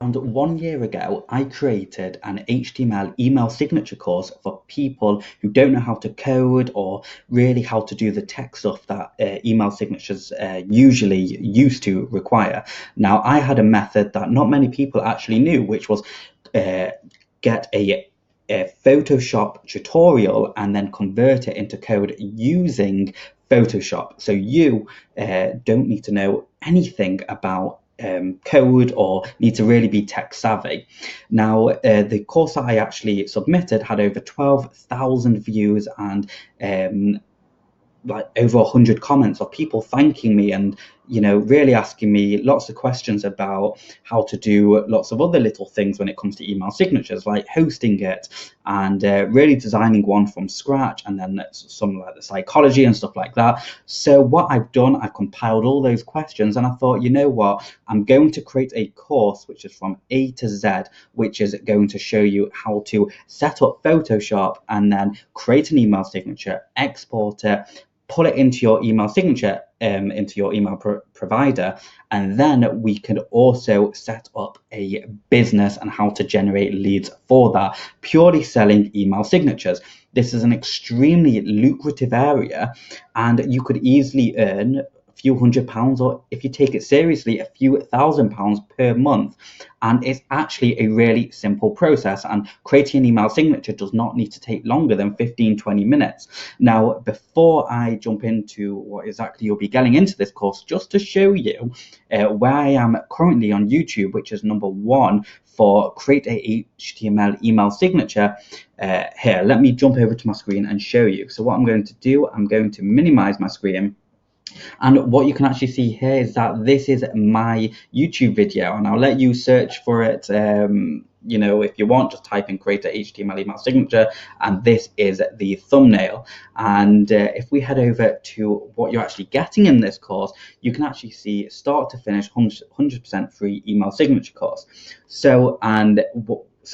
Around 1 year ago, I created an HTML email signature course for people who don't know how to code or really how to do the tech stuff that email signatures usually used to require. Now, I had a method that not many people actually knew, which was uh, get a Photoshop tutorial and then convert it into code using Photoshop. So you don't need to know anything about code or need to really be tech savvy. Now, the course that I actually submitted had over 12,000 views and like over 100 comments of people thanking me and really asking me lots of questions about how to do lots of other little things when it comes to email signatures, like hosting it and really designing one from scratch, and then some like the psychology and stuff like that. So what I've done, I've compiled all those questions and I thought, you know what, I'm going to create a course which is from A to Z, which is going to show you how to set up Photoshop and then create an email signature, export it, pull it into your email signature, into your email provider, and then we can also set up a business and how to generate leads for that, purely selling email signatures. This is an extremely lucrative area, and you could easily earn a few £100, or if you take it seriously, a few £1,000 per month. And it's actually a really simple process, and creating an email signature does not need to take longer than 15-20 minutes. Now, before I jump into what exactly you'll be getting into this course, just to show you where I am currently on YouTube, which is #1 for create a HTML email signature. Here, let me jump over to my screen and show you. So what I'm going to do, I'm going to minimize my screen. And what you can actually see here is that this is my YouTube video, and I'll let you search for it. If you want, just type in create a HTML email signature, and this is the thumbnail. And if we head over to what you're actually getting in this course, you can actually see start to finish 100% free email signature course.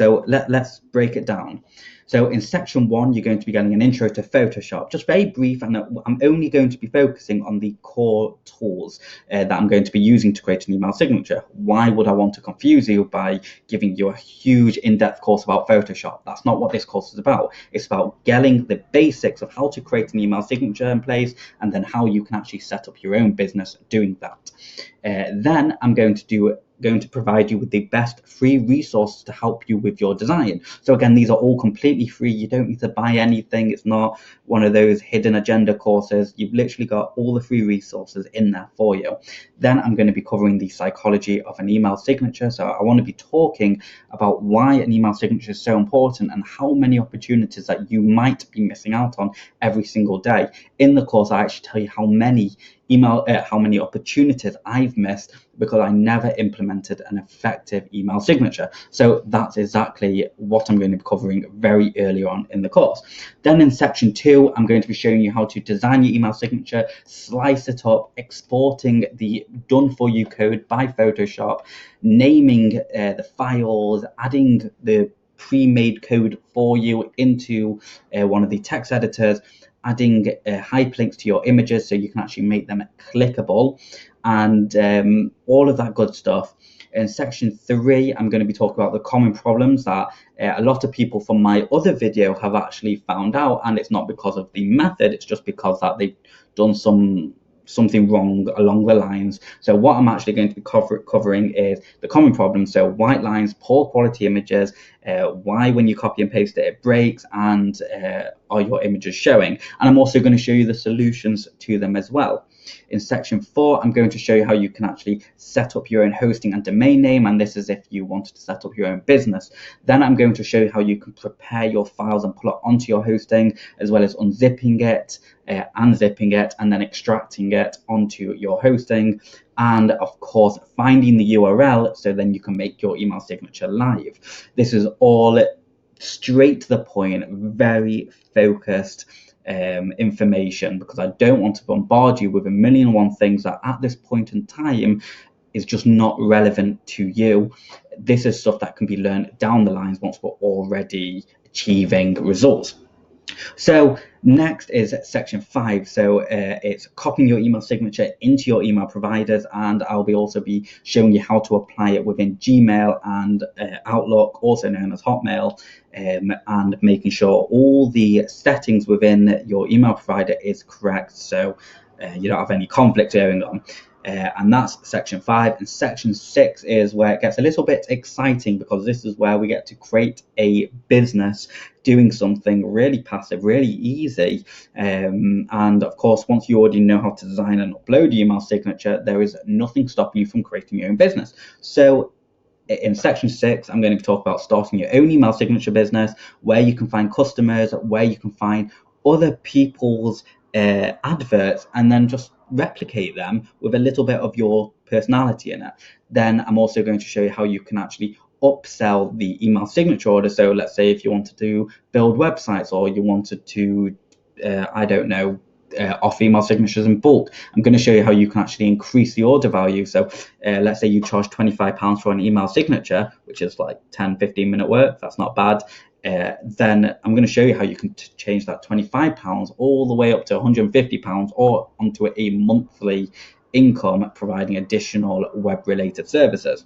Let's break it down. So in section 1, you're going to be getting an intro to Photoshop, just very brief, and I'm only going to be focusing on the core tools that I'm going to be using to create an email signature. Why would I want to confuse you by giving you a huge in-depth course about Photoshop? That's not what this course is about. It's about getting the basics of how to create an email signature in place, and then how you can actually set up your own business doing that. Then I'm going to provide you with the best free resources to help you with your design. So again, these are all completely free. You don't need to buy anything. It's not one of those hidden agenda courses. You've literally got all the free resources in there for you. Then I'm going to be covering the psychology of an email signature. So I want to be talking about why an email signature is so important and how many opportunities that you might be missing out on every single day. In the course, I actually tell you how many opportunities I've missed because I never implemented an effective email signature. So that's exactly what I'm going to be covering very early on in the course. Then in section 2, I'm going to be showing you how to design your email signature, slice it up, exporting the done for you code by Photoshop, naming the files, adding the pre-made code for you into one of the text editors, adding hyperlinks to your images so you can actually make them clickable, and all of that good stuff. In section 3, I'm going to be talking about the common problems that a lot of people from my other video have actually found out, and it's not because of the method, it's just because that they've done something wrong along the lines. So what I'm actually going to be covering is the common problems. So white lines, poor quality images, why when you copy and paste it breaks, and are your images showing? And I'm also going to show you the solutions to them as well. In section 4, I'm going to show you how you can actually set up your own hosting and domain name, and this is if you wanted to set up your own business. Then I'm going to show you how you can prepare your files and pull it onto your hosting, as well as unzipping it, unzipping it, and then extracting it onto your hosting, and of course finding the URL so then you can make your email signature live. This is all straight to the point, very focused information, because I don't want to bombard you with a million and one things that at this point in time is just not relevant to you. This is stuff that can be learned down the lines once we're already achieving results. So next is section 5. So it's copying your email signature into your email providers, and I'll also be showing you how to apply it within Gmail and Outlook, also known as Hotmail, and making sure all the settings within your email provider is correct, so you don't have any conflict going on. And that's section 5. And section 6 is where it gets a little bit exciting, because this is where we get to create a business doing something really passive, really easy. And of course, once you already know how to design and upload your email signature, there is nothing stopping you from creating your own business. So in section 6, I'm going to talk about starting your own email signature business, where you can find customers, where you can find other people's adverts, and then just replicate them with a little bit of your personality in it. Then I'm also going to show you how you can actually upsell the email signature order. So let's say if you wanted to build websites, or you wanted to, I don't know, off email signatures in bulk, I'm going to show you how you can actually increase the order value. So let's say you charge £25 for an email signature, which is like 10-15 minute work. That's not bad. Then I'm going to show you how you can change that £25 all the way up to £150, or onto a monthly income, providing additional web related services.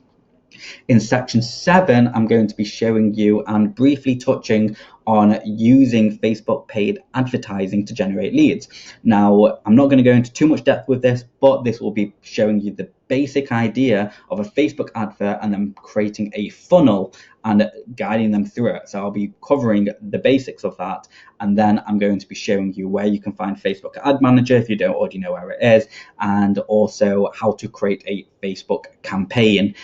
In section 7, I'm going to be showing you and briefly touching on using Facebook paid advertising to generate leads. Now, I'm not going to go into too much depth with this, but this will be showing you the basic idea of a Facebook advert, and then creating a funnel and guiding them through it. So I'll be covering the basics of that, and then I'm going to be showing you where you can find Facebook Ad Manager if you don't already know where it is, and also how to create a Facebook campaign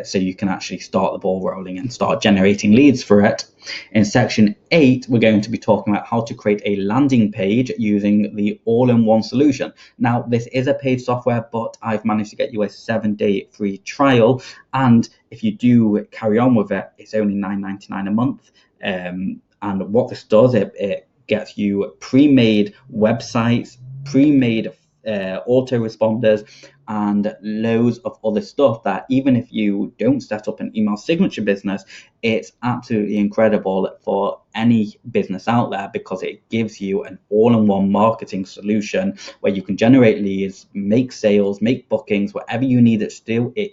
so you can actually start the ball rolling and start generating leads for it. In section 8, we're going to be talking about how to create a landing page using the all-in-one solution. Now, this is a paid software, but I've managed to get you a 7-day free trial, and if you do carry on with it, it's only $9.99 a month. And what this does, it gets you pre-made websites, pre-made autoresponders, and loads of other stuff that even if you don't set up an email signature business, it's absolutely incredible for any business out there, because it gives you an all-in-one marketing solution where you can generate leads, make sales, make bookings, whatever you need it to do, it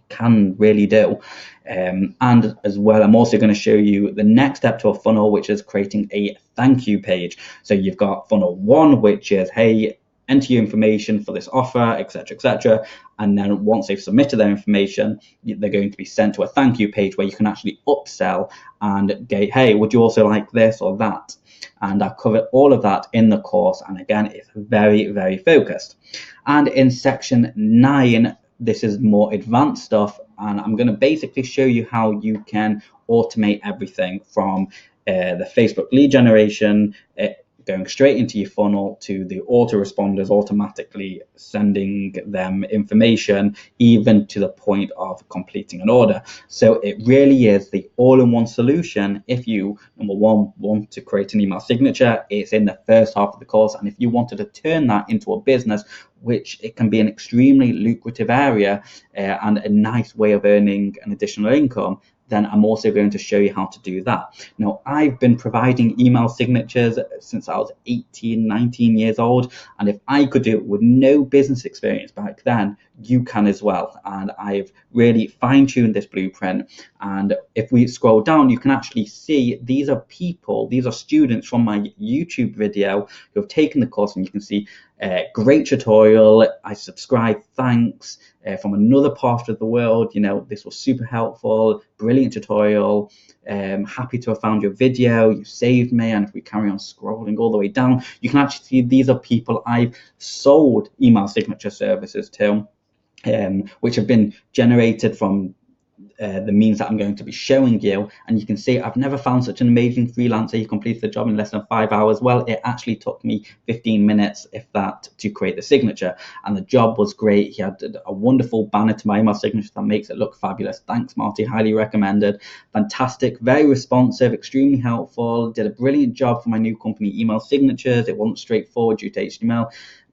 can really do. And as well, I'm also going to show you the next step to a funnel, which is creating a thank you page. So you've got funnel 1, which is, hey, enter your information for this offer, etc., etc. And then once they've submitted their information, they're going to be sent to a thank you page where you can actually upsell and get, hey, would you also like this or that? And I've covered all of that in the course. And again, it's very, very focused. And in section 9, this is more advanced stuff, and I'm going to basically show you how you can automate everything from the Facebook lead generation, going straight into your funnel, to the autoresponders automatically sending them information, even to the point of completing an order. So it really is the all-in-one solution. If you, number one, want to create an email signature, it's in the first half of the course. And if you wanted to turn that into a business, which it can be an extremely lucrative area and a nice way of earning an additional income, then I'm also going to show you how to do that. Now, I've been providing email signatures since I was 18, 19 years old. And if I could do it with no business experience back then, you can as well. And I've really fine-tuned this blueprint. And if we scroll down, you can actually see these are people, these are students from my YouTube video who have taken the course, and you can see great tutorial, I subscribe, thanks, from another part of the world, you know, this was super helpful, brilliant tutorial, happy to have found your video, you saved me. And if we carry on scrolling all the way down, you can actually see these are people I've sold email signature services to, which have been generated from the means that I'm going to be showing you. And you can see I've never found such an amazing freelancer. He completed the job in less than 5 hours. Well, it actually took me 15 minutes, if that, to create the signature, and the job was great. He had a wonderful banner to my email signature that makes it look fabulous. Thanks, Marty, highly recommended. Fantastic, very responsive, extremely helpful, did a brilliant job for my new company email signatures. It wasn't straightforward due to HTML,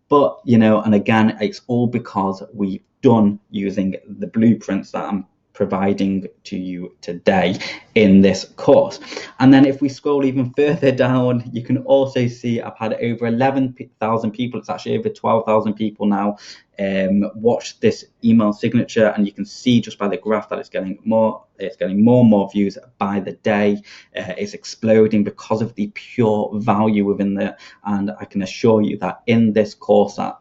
but you know, and again, it's all because we've done using the blueprints that I'm providing to you today in this course. And then if we scroll even further down, you can also see I've had over 11,000 people, it's actually over 12,000 people now, watch this email signature, and you can see just by the graph that it's getting more and more views by the day. It's exploding because of the pure value within there, and I can assure you that in this course that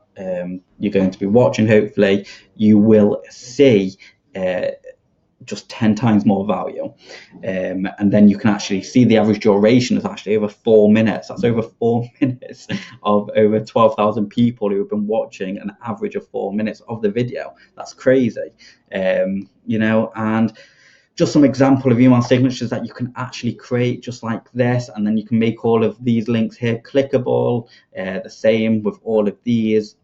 you're going to be watching, hopefully you will see just 10 times more value. And then you can actually see the average duration is actually over 4 minutes. That's over 4 minutes of over 12,000 people who have been watching an average of 4 minutes of the video. That's crazy. You know, and just some example of email signatures that you can actually create just like this, and then you can make all of these links here clickable, the same with all of these.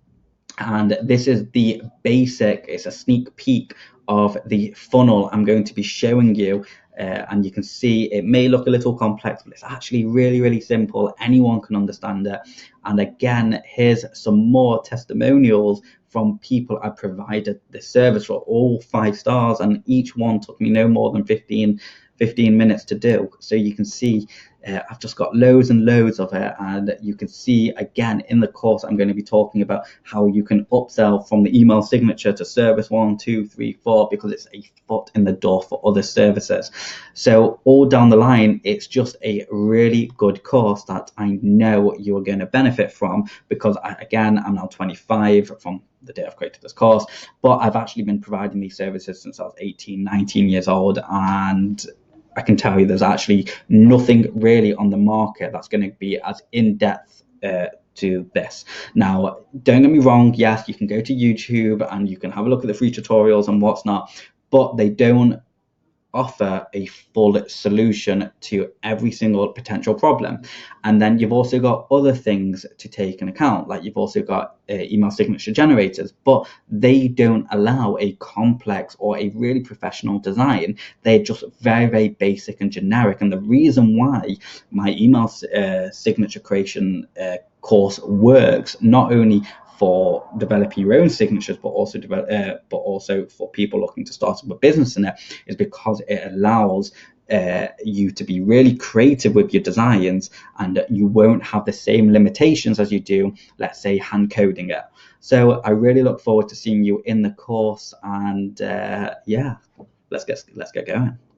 And this is the basic, it's a sneak peek of the funnel I'm going to be showing you. And you can see it may look a little complex, but it's actually really, really simple. Anyone can understand it. And again, here's some more testimonials from people I provided this service for, all 5 stars, and each one took me no more than 15 minutes to do. So you can see I've just got loads and loads of it, and you can see again in the course I'm going to be talking about how you can upsell from the email signature to service 1, 2, 3, 4, because it's a foot in the door for other services. So all down the line, it's just a really good course that I know you're going to benefit from, because I'm now 25 from the day I've created this course, but I've actually been providing these services since I was 18, 19 years old, and I can tell you there's actually nothing really on the market that's going to be as in-depth to this. Now, don't get me wrong, yes, you can go to YouTube and you can have a look at the free tutorials and what's not, but they don't offer a full solution to every single potential problem. And then you've also got other things to take into account, like you've also got email signature generators, but they don't allow a complex or a really professional design. They're just very, very basic and generic. And the reason why my email signature creation course works, not only for developing your own signatures, but also for people looking to start up a business in it, is because it allows you to be really creative with your designs, and you won't have the same limitations as you do, let's say, hand coding it. So I really look forward to seeing you in the course, and yeah, let's get going.